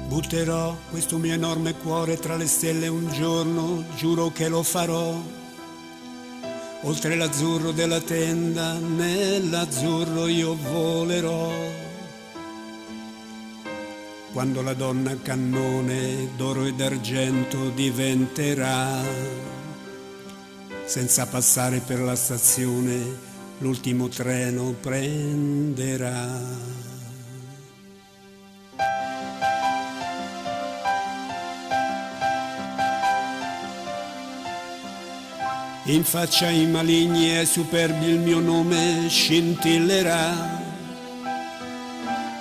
Butterò questo mio enorme cuore tra le stelle un giorno, giuro che lo farò. Oltre l'azzurro della tenda, nell'azzurro io volerò. Quando la donna cannone d'oro e d'argento diventerà, senza passare per la stazione, l'ultimo treno prenderà. In faccia ai maligni e superbi il mio nome scintillerà.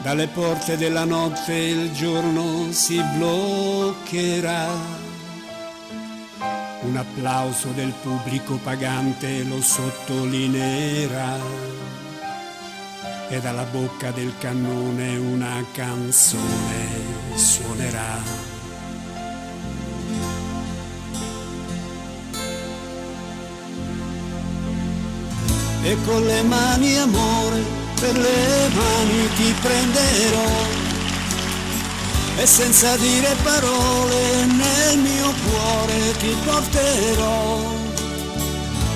Dalle porte della notte il giorno si bloccherà. Un applauso del pubblico pagante lo sottolineerà. E dalla bocca del cannone una canzone suonerà. E con le mani amore, per le mani ti prenderò, e senza dire parole nel mio cuore ti porterò,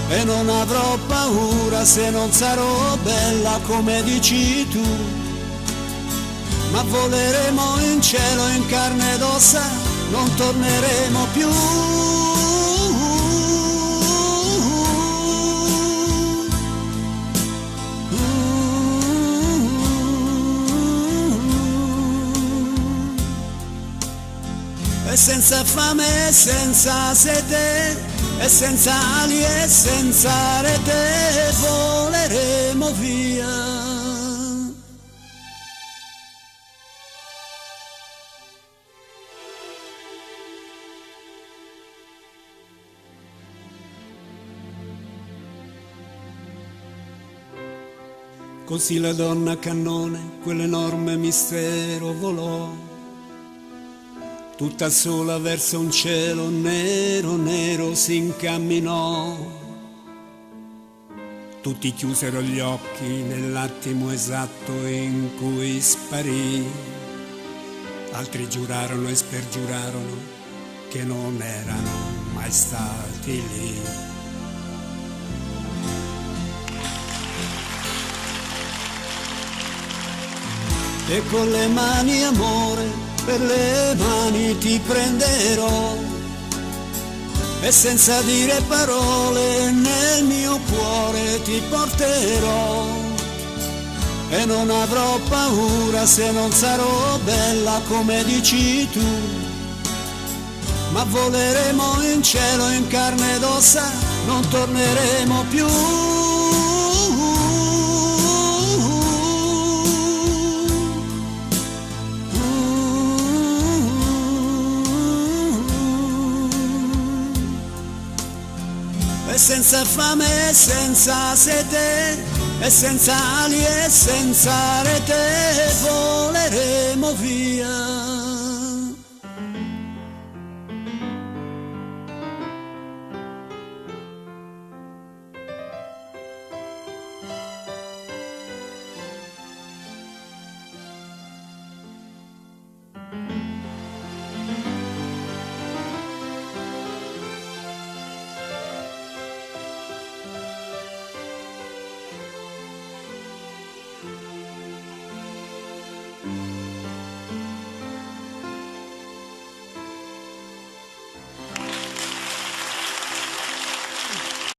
e non avrò paura se non sarò bella come dici tu, ma voleremo in cielo in carne ed ossa, non torneremo più. E senza fame e senza sete, e senza ali e senza rete, voleremo via. Così la donna cannone, quell'enorme mistero volò, tutta sola verso un cielo nero, nero si incamminò. Tutti chiusero gli occhi nell'attimo esatto in cui sparì. Altri giurarono e spergiurarono che non erano mai stati lì. E con le mani amore, per le mani ti prenderò, e senza dire parole nel mio cuore ti porterò, e non avrò paura se non sarò bella come dici tu, ma voleremo in cielo in carne ed ossa, non torneremo più. E senza fame e senza sete, e senza ali e senza rete, voleremo via.